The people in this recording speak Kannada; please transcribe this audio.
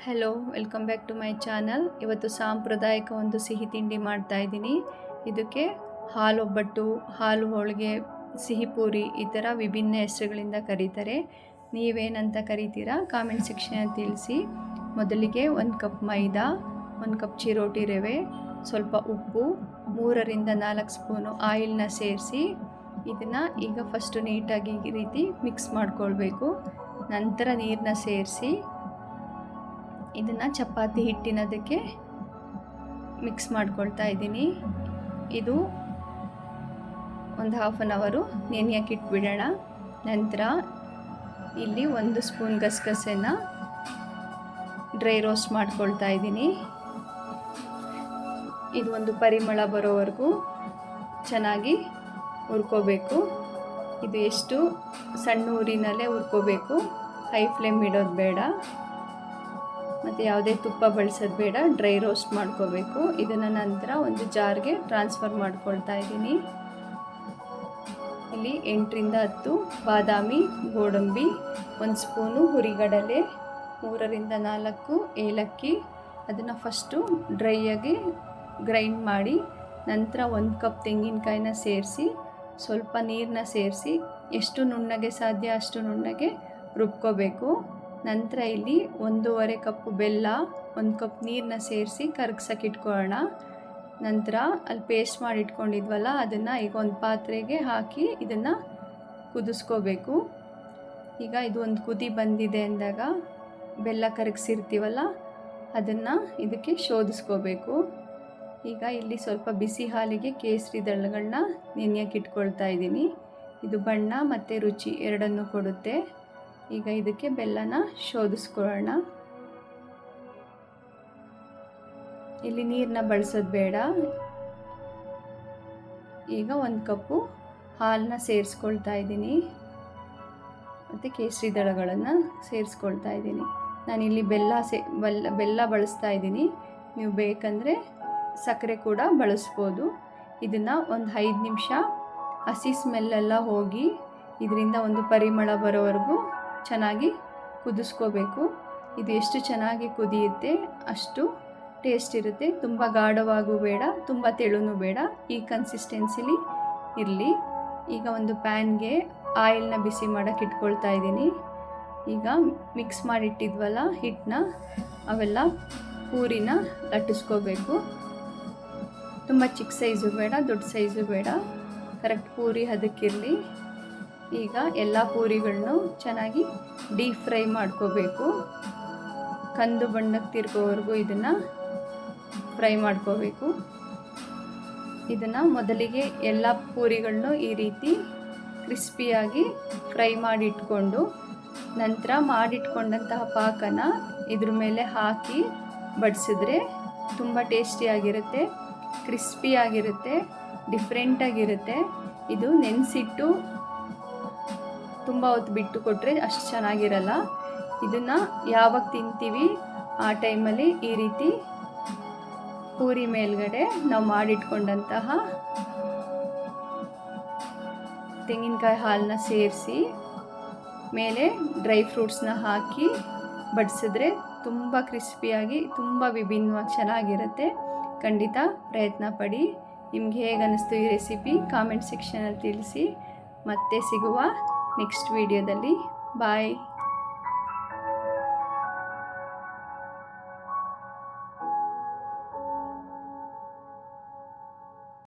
Hello, welcome back to my channel. ಇವತ್ತು ಸಾಂಪ್ರದಾಯಿಕ ಒಂದು ಸಿಹಿ ತಿಂಡಿ ಮಾಡ್ತಾ ಇದ್ದೀನಿ. ಇದಕ್ಕೆ ಹಾಲು ಒಬ್ಬಟ್ಟು, ಹಾಲು ಹೋಳಿಗೆ, ಸಿಹಿ ಪೂರಿ ಈ ಥರ ವಿಭಿನ್ನ ಹೆಸರುಗಳಿಂದ ಕರೀತಾರೆ. ನೀವೇನಂತ ಕರಿತೀರಾ ಕಾಮೆಂಟ್ ಸೆಕ್ಷನಲ್ಲಿ ತಿಳಿಸಿ. ಮೊದಲಿಗೆ 1 ಕಪ್ ಮೈದಾ, 1 ಕಪ್ ಚಿರೋಟಿ ರವೆ, ಸ್ವಲ್ಪ ಉಪ್ಪು, 3ರಿಂದ 4 ಸ್ಪೂನು ಆಯಿಲ್ನ ಸೇರಿಸಿ ಇದನ್ನು ಈಗ ಫಸ್ಟು ನೀಟಾಗಿ ಈ ರೀತಿ ಮಿಕ್ಸ್ ಮಾಡ್ಕೊಳ್ಬೇಕು. ನಂತರ ನೀರನ್ನ ಸೇರಿಸಿ ಇದನ್ನು ಚಪಾತಿ ಹಿಟ್ಟಿನದಕ್ಕೆ ಮಿಕ್ಸ್ ಮಾಡ್ಕೊಳ್ತಾ ಇದ್ದೀನಿ. ಇದು ಒಂದು ಹಾಫ್ ಆನ್ ಅವರು ನೆನೆಯಕ್ಕೆ ಇಟ್ಬಿಡೋಣ. ನಂತರ ಇಲ್ಲಿ 1 ಸ್ಪೂನ್ ಗಸಗಸೆನ ಡ್ರೈ ರೋಸ್ಟ್ ಮಾಡ್ಕೊಳ್ತಾ ಇದ್ದೀನಿ. ಇದು ಒಂದು ಪರಿಮಳ ಬರೋವರೆಗೂ ಚೆನ್ನಾಗಿ ಹುರ್ಕೋಬೇಕು. ಇದು ಎಷ್ಟು ಸಣ್ಣ ಊರಿನಲ್ಲೇ ಹುರ್ಕೋಬೇಕು, ಹೈ ಫ್ಲೇಮ್ ಇಡೋದು ಬೇಡ ಮತ್ತು ಯಾವುದೇ ತುಪ್ಪ ಬಳಸೋದು ಬೇಡ. ಡ್ರೈ ರೋಸ್ಟ್ ಮಾಡ್ಕೋಬೇಕು. ಇದನ್ನು ನಂತರ ಒಂದು ಜಾರ್ಗೆ ಟ್ರಾನ್ಸ್ಫರ್ ಮಾಡ್ಕೊಳ್ತಾ ಇದ್ದೀನಿ. ಇಲ್ಲಿ 8ರಿಂದ 10 ಬಾದಾಮಿ, ಗೋಡಂಬಿ, 1 ಸ್ಪೂನು ಹುರಿಗಡಲೆ, 3ರಿಂದ 4 ಏಲಕ್ಕಿ. ಅದನ್ನು ಫಸ್ಟು ಡ್ರೈಯಾಗಿ ಗ್ರೈಂಡ್ ಮಾಡಿ ನಂತರ 1 ಕಪ್ ತೆಂಗಿನಕಾಯಿನ ಸೇರಿಸಿ ಸ್ವಲ್ಪ ನೀರನ್ನ ಸೇರಿಸಿ ಎಷ್ಟು ನುಣ್ಣಗೆ ಸಾಧ್ಯ ಅಷ್ಟು ನುಣ್ಣಗೆ ರುಬ್ಕೋಬೇಕು. ನಂತರ ಇಲ್ಲಿ 1.5 ಕಪ್ ಬೆಲ್ಲ, 1 ಕಪ್ ನೀರನ್ನ ಸೇರಿಸಿ ಕರಗ್ಸಕ್ಕೆ ಇಟ್ಕೊಳ್ಳೋಣ. ನಂತರ ಅಲ್ಲಿ ಪೇಸ್ಟ್ ಮಾಡಿ ಇಟ್ಕೊಂಡಿದ್ವಲ್ಲ ಅದನ್ನು ಈಗ ಒಂದು ಪಾತ್ರೆಗೆ ಹಾಕಿ ಇದನ್ನು ಕುದಿಸ್ಕೋಬೇಕು. ಈಗ ಇದು ಒಂದು ಕುದಿ ಬಂದಿದೆ ಅಂದಾಗ ಬೆಲ್ಲ ಕರಗಿಸಿರ್ತೀವಲ್ಲ ಅದನ್ನು ಇದಕ್ಕೆ ಶೋಧಿಸ್ಕೋಬೇಕು. ಈಗ ಇಲ್ಲಿ ಸ್ವಲ್ಪ ಬಿಸಿ ಹಾಲಿಗೆ ಕೇಸರಿ ದಳಗಳನ್ನ ನೆನೆಯಕ್ಕೆ ಇಟ್ಕೊಳ್ತಾ ಇದ್ದೀನಿ. ಇದು ಬಣ್ಣ ಮತ್ತು ರುಚಿ ಎರಡನ್ನೂ ಕೊಡುತ್ತೆ. ಈಗ ಇದಕ್ಕೆ ಬೆಲ್ಲನ ಶೋಧಿಸ್ಕೊಳ್ಳೋಣ. ಇಲ್ಲಿ ನೀರನ್ನ ಬಳಸೋದು ಬೇಡ. ಈಗ 1 ಕಪ್ಪು ಹಾಲನ್ನ ಸೇರಿಸ್ಕೊಳ್ತಾ ಇದ್ದೀನಿ ಮತ್ತು ಕೇಸರಿ ದಳಗಳನ್ನು ಸೇರಿಸ್ಕೊಳ್ತಾ ಇದ್ದೀನಿ. ನಾನಿಲ್ಲಿ ಬೆಲ್ಲ ಬಳಸ್ತಾ ಇದ್ದೀನಿ. ನೀವು ಬೇಕಂದರೆ ಸಕ್ಕರೆ ಕೂಡ ಬಳಸ್ಬೋದು. ಇದನ್ನು ಒಂದು 5 ನಿಮಿಷ ಹಸಿ ಸ್ಮೆಲ್ಲೆಲ್ಲ ಹೋಗಿ ಇದರಿಂದ ಒಂದು ಪರಿಮಳ ಬರೋವರೆಗೂ ಚೆನ್ನಾಗಿ ಕುದಿಸ್ಕೋಬೇಕು. ಇದು ಎಷ್ಟು ಚೆನ್ನಾಗಿ ಕುದಿಯುತ್ತೆ ಅಷ್ಟು ಟೇಸ್ಟ್ ಇರುತ್ತೆ. ತುಂಬ ಗಾಢವಾಗೂ ಬೇಡ, ತುಂಬ ತೆಳುನೂ ಬೇಡ, ಈ ಕನ್ಸಿಸ್ಟೆನ್ಸಿಲಿ ಇರಲಿ. ಈಗ ಒಂದು ಪ್ಯಾನ್ಗೆ ಆಯಿಲ್ನ ಬಿಸಿ ಮಾಡೋಕ್ಕೆ ಇಟ್ಕೊಳ್ತಾ ಇದ್ದೀನಿ. ಈಗ ಮಿಕ್ಸ್ ಮಾಡಿಟ್ಟಿದ್ವಲ್ಲ ಹಿಟ್ಟನ್ನ ಅವೆಲ್ಲ ಪೂರಿನ ಲಟ್ಟಿಸ್ಕೋಬೇಕು. ತುಂಬ ಚಿಕ್ಕ ಸೈಜು ಬೇಡ, ದೊಡ್ಡ ಸೈಜು ಬೇಡ, ಕರೆಕ್ಟ್ ಪೂರಿ ಅದಕ್ಕಿರಲಿ. ಈಗ ಎಲ್ಲ ಪೂರಿಗಳನ್ನು ಚೆನ್ನಾಗಿ ಡೀಪ್ ಫ್ರೈ ಮಾಡ್ಕೋಬೇಕು. ಕಂದು ಬಣ್ಣಕ್ಕೆ ತಿರ್ಗೋವರೆಗೂ ಇದನ್ನು ಫ್ರೈ ಮಾಡ್ಕೋಬೇಕು. ಇದನ್ನು ಮೊದಲಿಗೆ ಎಲ್ಲ ಪೂರಿಗಳನ್ನು ಈ ರೀತಿ ಕ್ರಿಸ್ಪಿಯಾಗಿ ಫ್ರೈ ಮಾಡಿ ಇಟ್ಕೊಂಡು ನಂತರ ಮಾಡಿಟ್ಕೊಂಡಂತಹ ಪಾಕನ ಇದ್ರ ಮೇಲೆ ಹಾಕಿ ಬಡಿಸಿದ್ರೆ ತುಂಬ ಟೇಸ್ಟಿಯಾಗಿರುತ್ತೆ, ಕ್ರಿಸ್ಪಿಯಾಗಿರುತ್ತೆ, ಡಿಫ್ರೆಂಟಾಗಿರುತ್ತೆ. ಇದು ನೆನೆಸಿಟ್ಟು ತುಂಬ ಹೊತ್ತು ಬಿಟ್ಟು ಕೊಟ್ಟರೆ ಅಷ್ಟು ಚೆನ್ನಾಗಿರಲ್ಲ. ಇದನ್ನು ಯಾವಾಗ ತಿಂತೀವಿ ಆ ಟೈಮಲ್ಲಿ ಈ ರೀತಿ ಪೂರಿ ಮೇಲ್ಗಡೆ ನಾವು ಮಾಡಿಟ್ಕೊಂಡಂತಹ ತೆಂಗಿನಕಾಯಿ ಹಾಲನ್ನ ಸೇರಿಸಿ ಮೇಲೆ ಡ್ರೈ ಫ್ರೂಟ್ಸ್ನ ಹಾಕಿ ಬಡಿಸಿದ್ರೆ ತುಂಬ ಕ್ರಿಸ್ಪಿಯಾಗಿ ತುಂಬ ವಿಭಿನ್ನವಾಗಿ ಚೆನ್ನಾಗಿರುತ್ತೆ. ಖಂಡಿತ ಪ್ರಯತ್ನ ಪಡಿ. ನಿಮ್ಗೆ ಹೇಗೆ ಅನ್ನಿಸ್ತು ಈ ರೆಸಿಪಿ ಕಾಮೆಂಟ್ ಸೆಕ್ಷನಲ್ಲಿ ತಿಳಿಸಿ. ಮತ್ತೆ ಸಿಗುವ ನೆಕ್ಸ್ಟ್ ವಿಡಿಯೋದಲ್ಲಿ. ಬಾಯ್.